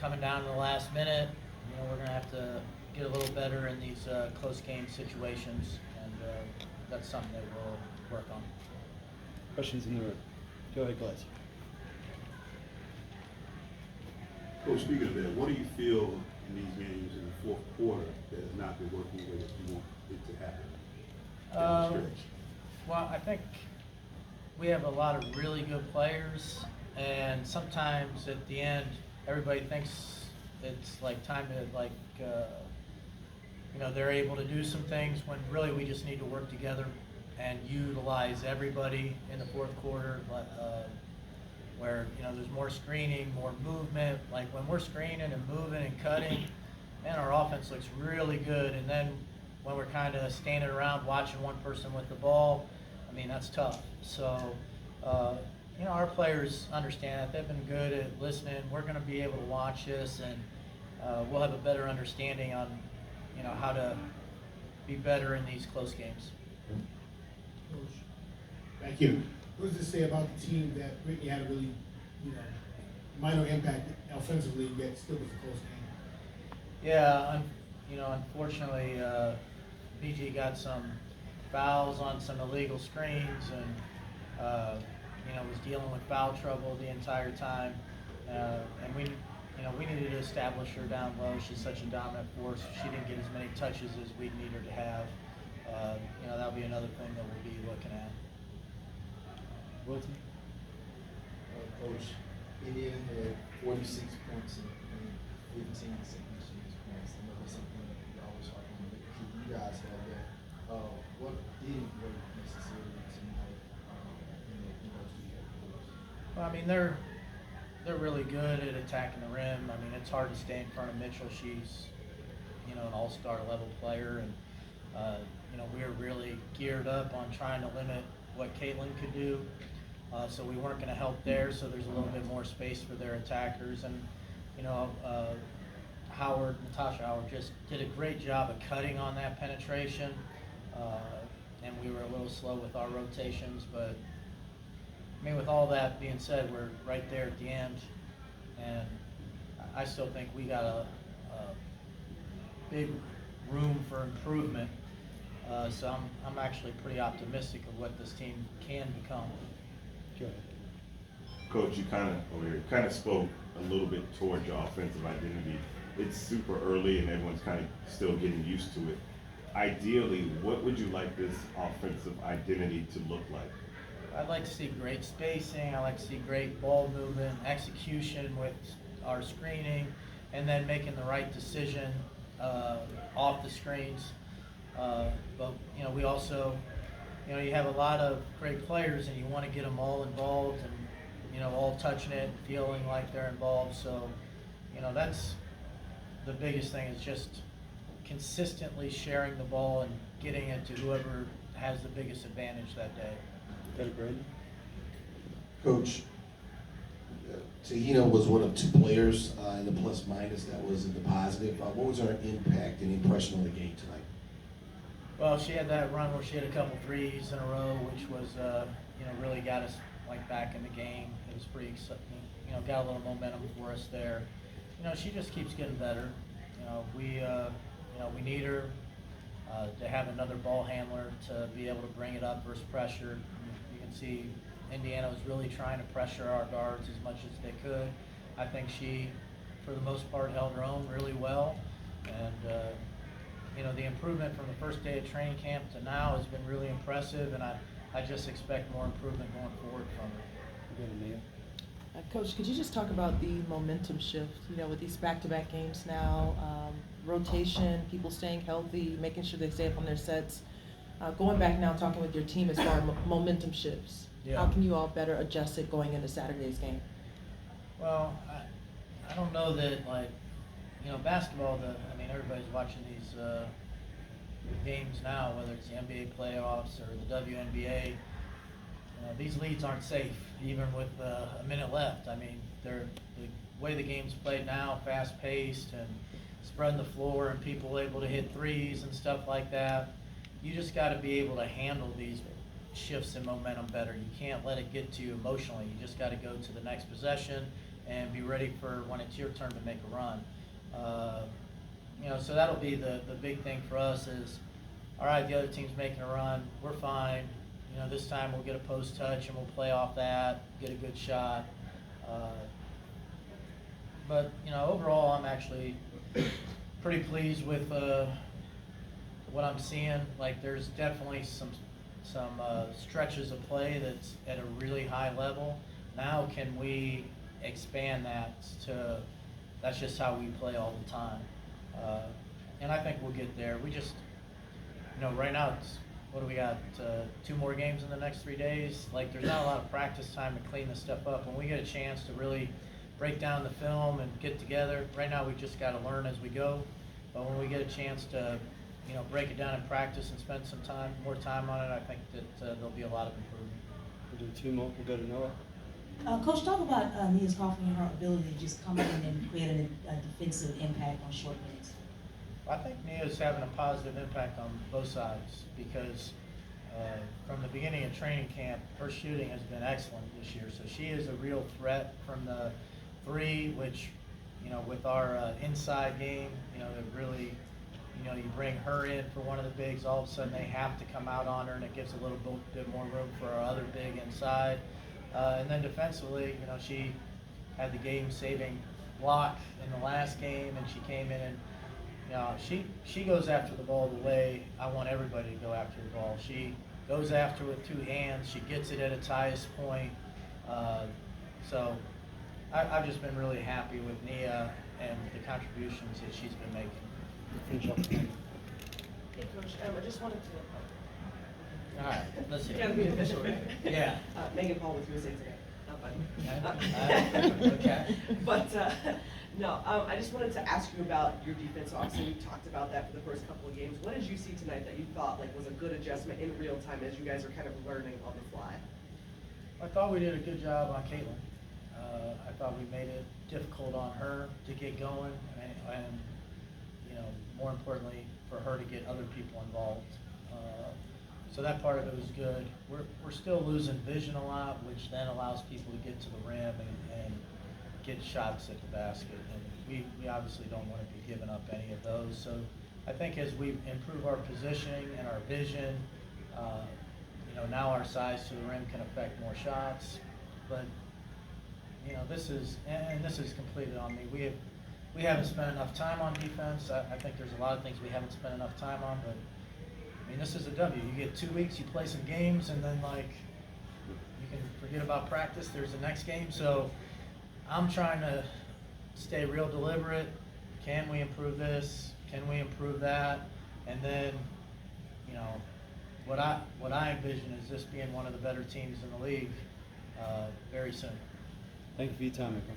coming down to the last minute. We're going to have to get a little better in these close game situations, and that's something that we'll work on. Questions in the room? Go ahead, Glass. Coach, speaking of that, what do you feel in these games in the fourth quarter that has not been working the way that you want it to happen down the stretch? Well, I think we have a lot of really good players, and sometimes at the end, everybody thinks it's like time to they're able to do some things when really we just need to work together and utilize everybody in the fourth quarter. Where there's more screening, more movement. Like when we're screening and moving and cutting, man, our offense looks really good. And then when we're kind of standing around watching one person with the ball, I mean, that's tough. So, our players understand that. They've been good at listening. We're going to be able to watch this, and we'll have a better understanding on, how to be better in these close games. Coach, thank you. What does this say about the team that Brittany had a really, minor impact offensively, yet still was a close game? Yeah, unfortunately, BG got some fouls on some illegal screens, and was dealing with foul trouble the entire time. And we needed to establish her down low. She's such a dominant force. She didn't get as many touches as we need her to have. That'll be another thing that we'll be looking at. Wilton? Coach, Indiana had 46 points in 15 consecutive points. I know that's something that you always talk on, but you guys have that. What didn't work necessarily tonight in those two categories? Well, I mean, they're really good at attacking the rim. I mean, it's hard to stay in front of Mitchell. She's, an all-star level player, and we were really geared up on trying to limit what Caitlin could do. So we weren't going to help there, so there's a little bit more space for their attackers. And, Natasha Howard just did a great job of cutting on that penetration. And we were a little slow with our rotations. But, I mean, with all that being said, we're right there at the end. And I still think we got a big room for improvement. So I'm actually pretty optimistic of what this team can become. Go ahead. Coach, you kind of spoke a little bit towards your offensive identity. It's super early and everyone's kind of still getting used to it. Ideally, what would you like this offensive identity to look like? I'd like to see great spacing. I like to see great ball movement, execution with our screening, and then making the right decision off the screens. But we also, you have a lot of great players, and you want to get them all involved and all touching it, and feeling like they're involved. So, that's the biggest thing, is just consistently sharing the ball and getting it to whoever has the biggest advantage that day. Go to Brandon. Coach, Tahina was one of two players in the plus minus that was in the positive. What was her impact and impression on the game tonight? Well, she had that run where she had a couple threes in a row, which was, really got us back in the game. It was pretty exciting. Got a little momentum for us there. She just keeps getting better. We need her to have another ball handler to be able to bring it up versus pressure. You can see Indiana was really trying to pressure our guards as much as they could. I think she, for the most part, held her own really well. And, the improvement from the first day of training camp to now has been really impressive, and I just expect more improvement going forward from her. Go to Mia. Coach, could you just talk about the momentum shift, with these back-to-back games now, rotation, people staying healthy, making sure they stay up on their sets, going back now, talking with your team as far as momentum shifts. Yeah. How can you all better adjust it going into Saturday's game? Well, I don't know that, basketball, everybody's watching these games now, whether it's the NBA playoffs or the WNBA. These leads aren't safe, even with a minute left. The way the game's played now, fast-paced and spreading the floor and people able to hit threes and stuff like that. You just got to be able to handle these shifts in momentum better. You can't let it get to you emotionally. You just got to go to the next possession, and be ready for when it's your turn to make a run. You know, so that'll be the big thing for us is, all right, the other team's making a run, we're fine. You know, this time we'll get a post touch and we'll play off that, get a good shot. But, you know, overall, I'm actually pretty pleased with what I'm seeing. Like, there's definitely some stretches of play that's at a really high level. Now, can we expand that to, that's just how we play all the time. And I think we'll get there. We just, you know, right now, it's, what do we got, 2 more games in the next 3 days? Like, there's not a lot of practice time to clean this stuff up. When we get a chance to really break down the film and get together, right now we just got to learn as we go. But when we get a chance to, you know, break it down in practice and spend some time, more time on it, I think that there'll be a lot of improvement. We'll do 2 more. We'll go to Noah. Coach, talk about Nia's Coffey and her ability to just come in and create a defensive impact on short minutes. I think Nia's having a positive impact on both sides because from the beginning of training camp, her shooting has been excellent this year. So she is a real threat from the 3, which, you know, with our inside game, you know, it really, you know, you bring her in for one of the bigs, all of a sudden they have to come out on her, and it gives a little bit more room for our other big inside. And then defensively, you know, she had the game-saving block in the last game, and she came in and, you know, she goes after the ball the way I want everybody to go after the ball. She goes after it with 2 hands. She gets it at its highest point. So I've just been really happy with Nia and the contributions that she's been making. Finish up. Hey, Coach, I just wanted to. All right, let's see. You gotta be official, right? Yeah. Megan Paul with USA Today. Not funny. Okay. But, no, I just wanted to ask you about your defense. Obviously, we talked about that for the first couple of games. What did you see tonight that you thought like was a good adjustment in real time as you guys are kind of learning on the fly? I thought we did a good job on Caitlin. I thought we made it difficult on her to get going, and you know, more importantly, for her to get other people involved. So that part of it was good. We're still losing vision a lot, which then allows people to get to the rim and get shots at the basket. And we obviously don't want to be giving up any of those. So I think as we improve our positioning and our vision, you know, now our size to the rim can affect more shots. But you know, this is completely on me. We haven't spent enough time on defense. I think there's a lot of things we haven't spent enough time on, but I mean, this is a W. You get 2 weeks, you play some games, and then like you can forget about practice. There's the next game. So I'm trying to stay real deliberate. Can we improve this? Can we improve that? And then, you know, what I envision is this being one of the better teams in the league very soon. Thank you for your time, Michael.